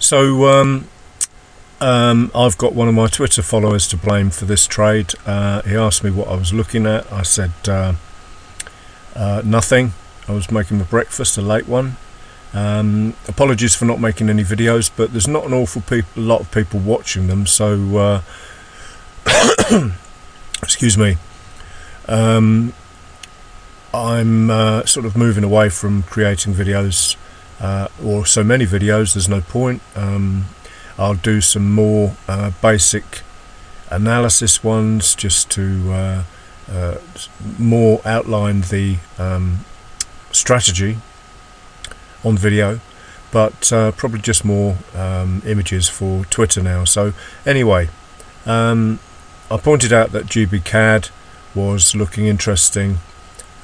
So I've got one of my Twitter followers to blame for this trade. He asked me what I was looking at. I said nothing. I was making my breakfast, a late one. Apologies for not making any videos, but there's not an lot of people watching them, so excuse me. I'm sort of moving away from creating videos, or so many videos. There's no point. I'll do some more basic analysis ones, just to more outline the strategy on video, but probably just more images for Twitter now. So anyway, I pointed out that GBPCAD was looking interesting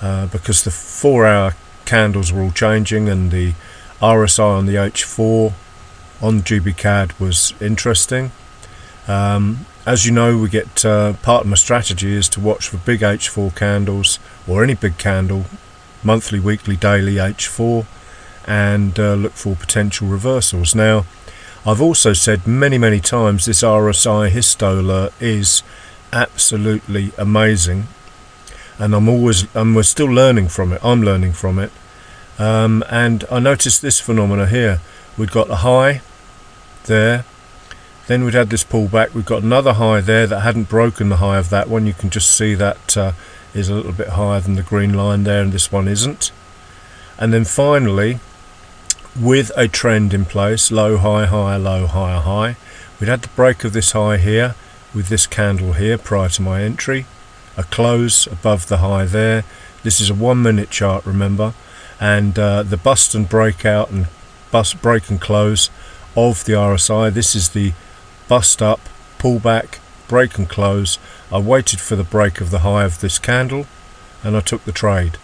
because the 4-hour candles were all changing, and the RSI on the H4 on GBPCAD was interesting. As you know, we get part of my strategy is to watch for big H4 candles, or any big candle, monthly, weekly, daily H4, and look for potential reversals. Now, I've also said many times this RSI histoler is absolutely amazing, and we're still learning from it. I'm learning from it, and I noticed this phenomena here. We've got a high there, then we'd had this pullback. We've got another high there that hadn't broken the high of that one. You can just see that is a little bit higher than the green line there, and this one isn't. And then finally, with a trend in place, low, high, high, low, higher, high, we'd had the break of this high here with this candle here prior to my entry, a close above the high there. This is a 1-minute chart, remember, and the bust and breakout and break and close of the RSI. This is the bust up, pullback, break and close. I waited for the break of the high of this candle, and I took the trade.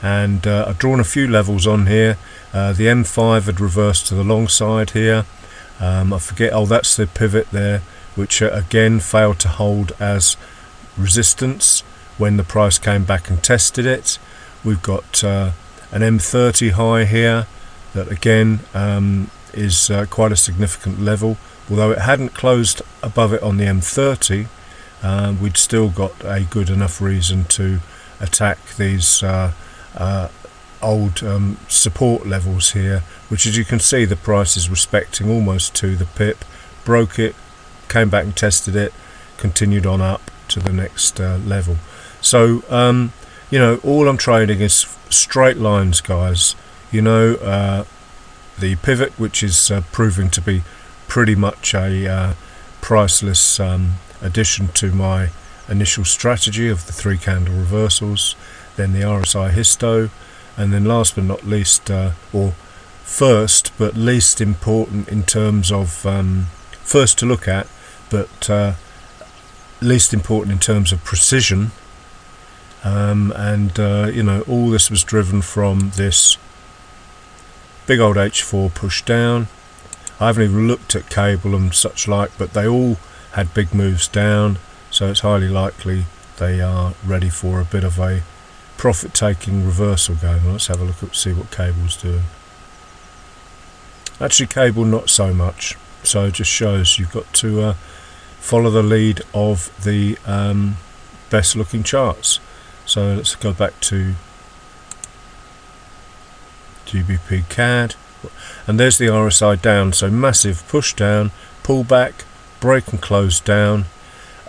And I've drawn a few levels on here. The M5 had reversed to the long side here. I forget, oh, that's the pivot there, which again failed to hold as resistance when the price came back and tested it. We've got an M30 high here that again is quite a significant level. Although it hadn't closed above it on the M30, we'd still got a good enough reason to attack these old support levels here, which, as you can see, the price is respecting almost to the pip. Broke it, came back and tested it, continued on up to the next level. So you know, all I'm trading is straight lines, guys. You know, the pivot, which is proving to be pretty much a priceless addition to my initial strategy of the 3 candle reversals, then the RSI histo, and then last but not least, or first but least important in terms of first to look at, but least important in terms of precision, and you know, all this was driven from this big old H4 push down. I haven't even looked at cable and such like, but they all had big moves down, so it's highly likely they are ready for a bit of a profit-taking reversal going on. Let's have a look at, see what cable's doing. Actually, cable not so much, so it just shows you've got to follow the lead of the best looking charts. So let's go back to GBPCAD, and there's the RSI down, so massive push down, pull back, break and close down.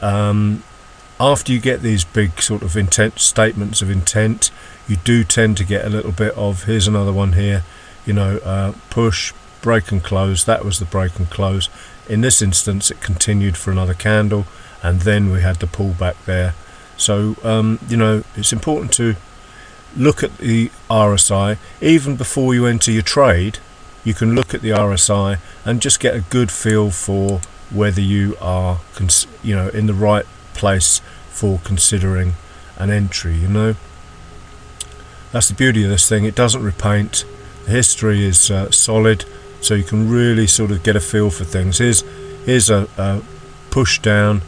After you get these big sort of intent statements of intent, you do tend to get a little bit of, here's another one here, you know, push, break and close. That was the break and close. In this instance, it continued for another candle, and then we had the pullback there. So you know, it's important to look at the RSI even before you enter your trade. You can look at the RSI and just get a good feel for whether you are, you know, in the right place for considering an entry. You know, that's the beauty of this thing. It doesn't repaint. The history is solid, so you can really sort of get a feel for things. Here's a push down,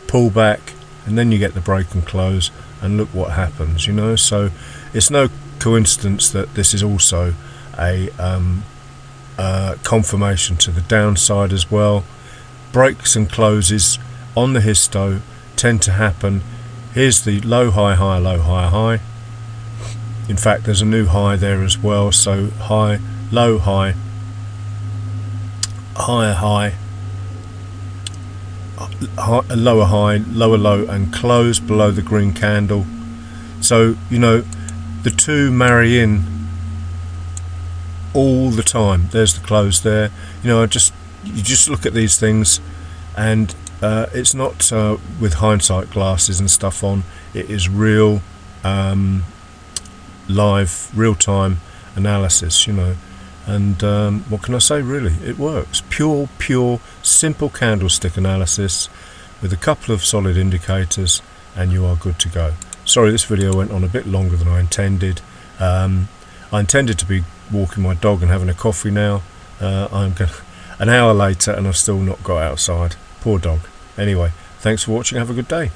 pull back, and then you get the break and close, and look what happens. You know, so it's no coincidence that this is also a confirmation to the downside as well. Breaks and closes on the histo tend to happen. Here's the low, high, high, low, high, high. In fact, there's a new high there as well. So high, low, high, higher, high, lower high, lower low, and close below the green candle. So you know the two marry in all the time. There's the close there. You know, you just look at these things, and it's not with hindsight glasses and stuff on. It is real, live, real-time analysis. You know, and what can I say? Really, it works. Pure, simple candlestick analysis with a couple of solid indicators, and you are good to go. Sorry, this video went on a bit longer than I intended. I intended to be walking my dog and having a coffee now. I'm an hour later and I've still not got outside. Poor dog. Anyway, thanks for watching. Have a good day.